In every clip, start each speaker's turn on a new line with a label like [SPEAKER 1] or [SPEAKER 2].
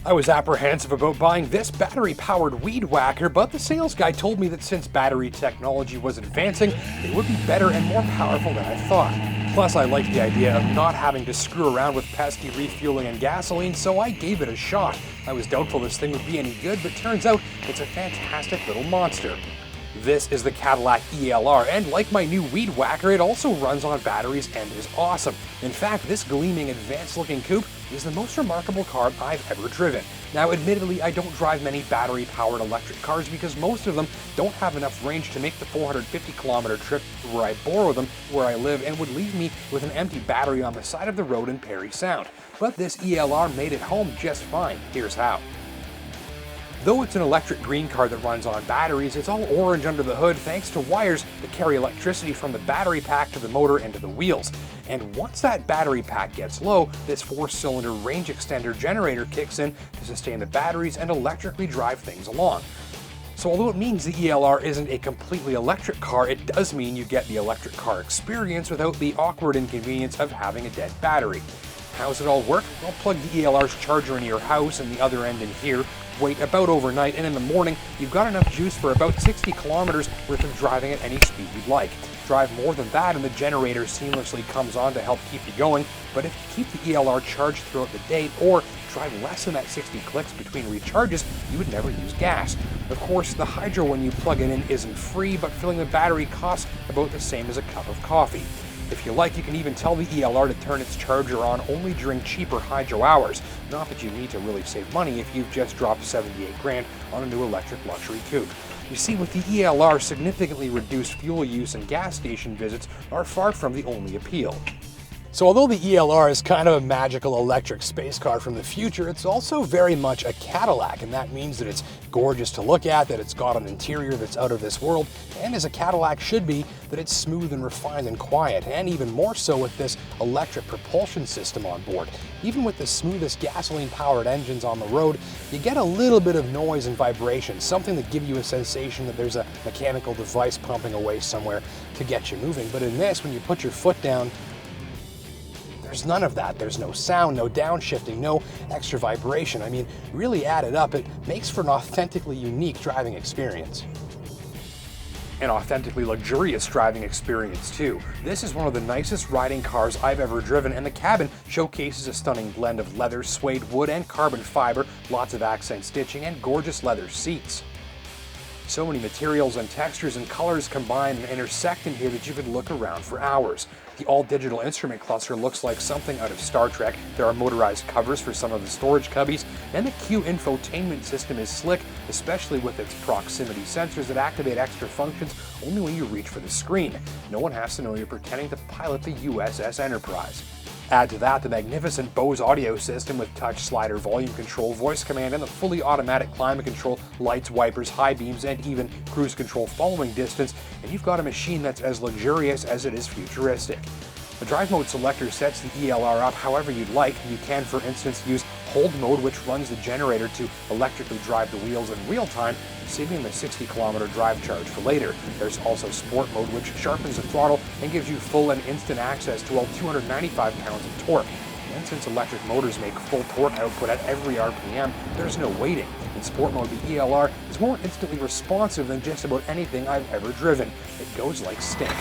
[SPEAKER 1] I was apprehensive about buying this battery-powered weed whacker, but the sales guy told me that since battery technology was advancing, it would be better and more powerful than I thought. Plus, I liked the idea of not having to screw around with pesky refueling and gasoline, so I gave it a shot. I was doubtful this thing would be any good, but turns out it's a fantastic little monster. This is the Cadillac ELR, and like my new weed whacker, it also runs on batteries and is awesome. In fact, this gleaming, advanced-looking coupe is the most remarkable car I've ever driven. Now, admittedly, I don't drive many battery-powered electric cars because most of them don't have enough range to make the 450-kilometer trip where I borrow them where I live and would leave me with an empty battery on the side of the road in Perry Sound. But this ELR made it home just fine. Here's how. Though it's an electric green car that runs on batteries, it's all orange under the hood thanks to wires that carry electricity from the battery pack to the motor and to the wheels. And once that battery pack gets low, this 4-cylinder range extender generator kicks in to sustain the batteries and electrically drive things along. So although it means the ELR isn't a completely electric car, it does mean you get the electric car experience without the awkward inconvenience of having a dead battery. How does it all work? Well, plug the ELR's charger into your house and the other end in here, wait about overnight, and in the morning, you've got enough juice for about 60 kilometers worth of driving at any speed you'd like. Drive more than that and the generator seamlessly comes on to help keep you going, but if you keep the ELR charged throughout the day or drive less than that 60 clicks between recharges, you would never use gas. Of course, the hydro when you plug it in isn't free, but filling the battery costs about the same as a cup of coffee. If you like, you can even tell the ELR to turn its charger on only during cheaper hydro hours. Not that you need to really save money if you've just dropped 78 grand on a new electric luxury coupe. You see, with the ELR, significantly reduced fuel use and gas station visits are far from the only appeal. So although the ELR is kind of a magical electric space car from the future, it's also very much a Cadillac, and that means that it's gorgeous to look at, that it's got an interior that's out of this world, and as a Cadillac should be, that it's smooth and refined and quiet, and even more so with this electric propulsion system on board. Even with the smoothest gasoline-powered engines on the road, you get a little bit of noise and vibration, something that gives you a sensation that there's a mechanical device pumping away somewhere to get you moving. But in this, when you put your foot down, there's none of that. There's no sound, no downshifting, no extra vibration. I mean, really added up, it makes for an authentically unique driving experience. An authentically luxurious driving experience too. This is one of the nicest riding cars I've ever driven, and the cabin showcases a stunning blend of leather, suede, wood, and carbon fiber, lots of accent stitching, and gorgeous leather seats. So many materials and textures and colors combine and intersect in here that you could look around for hours. The all-digital instrument cluster looks like something out of Star Trek. There are motorized covers for some of the storage cubbies, and the Q infotainment system is slick, especially with its proximity sensors that activate extra functions only when you reach for the screen. No one has to know you're pretending to pilot the USS Enterprise. Add to that the magnificent Bose audio system with touch slider volume control, voice command, and the fully automatic climate control, lights, wipers, high beams, and even cruise control following distance, and you've got a machine that's as luxurious as it is futuristic. The drive mode selector sets the ELR up however you'd like. You can, for instance, use hold mode, which runs the generator to electrically drive the wheels in real time, saving the 60-kilometer drive charge for later. There's also sport mode, which sharpens the throttle and gives you full and instant access to all 295 pounds of torque. And since electric motors make full torque output at every RPM, there's no waiting. In sport mode, the ELR is more instantly responsive than just about anything I've ever driven. It goes like stink.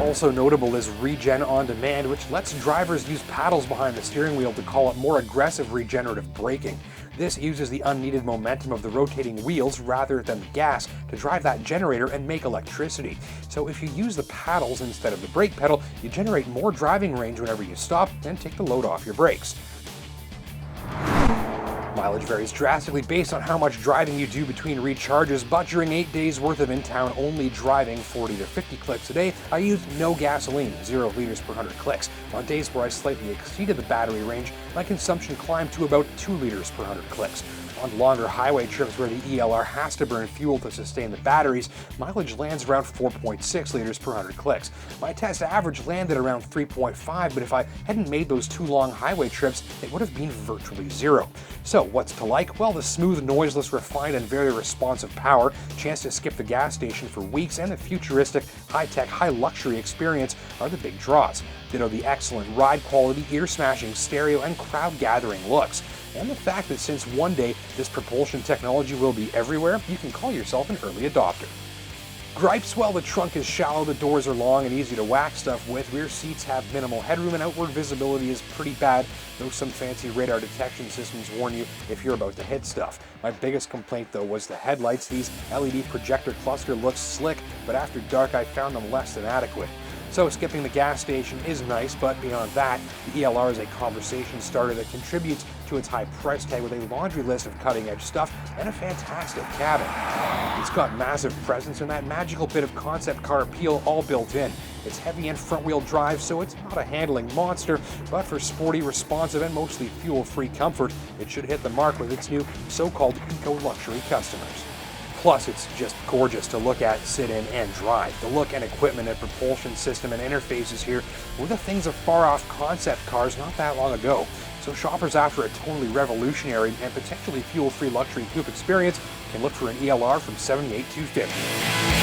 [SPEAKER 1] Also notable is Regen on Demand, which lets drivers use paddles behind the steering wheel to call up more aggressive regenerative braking. This uses the unneeded momentum of the rotating wheels rather than the gas to drive that generator and make electricity. So if you use the paddles instead of the brake pedal, you generate more driving range whenever you stop and take the load off your brakes. Mileage varies drastically based on how much driving you do between recharges, but during 8 days worth of in-town only driving 40 to 50 clicks a day, I used no gasoline, 0 liters per 100 clicks. On days where I slightly exceeded the battery range, my consumption climbed to about 2 liters per 100 clicks. On longer highway trips where the ELR has to burn fuel to sustain the batteries, mileage lands around 4.6 liters per 100 clicks. My test average landed around 3.5, but if I hadn't made those 2 long highway trips, it would have been virtually zero. So what's to like? Well, the smooth, noiseless, refined, and very responsive power, chance to skip the gas station for weeks, and the futuristic, high-tech, high-luxury experience are the big draws. Ditto the excellent ride quality, ear-smashing stereo, and crowd-gathering looks. And the fact that since one day this propulsion technology will be everywhere, you can call yourself an early adopter. Gripes? Well, the trunk is shallow, the doors are long and easy to whack stuff with, rear seats have minimal headroom, and outward visibility is pretty bad, though some fancy radar detection systems warn you if you're about to hit stuff. My biggest complaint, though, was the headlights. These LED projector cluster looks slick, but after dark I found them less than adequate. So skipping the gas station is nice, but beyond that, the ELR is a conversation starter that contributes to its high price tag with a laundry list of cutting-edge stuff and a fantastic cabin. It's got massive presence and that magical bit of concept car appeal all built in. It's heavy and front-wheel drive, so it's not a handling monster, but for sporty, responsive, and mostly fuel-free comfort, it should hit the mark with its new so-called eco-luxury customers. Plus, it's just gorgeous to look at, sit in, and drive. The look and equipment and propulsion system and interfaces here were the things of far-off concept cars not that long ago. So shoppers after a totally revolutionary and potentially fuel-free luxury coupe experience can look for an ELR from $78,250.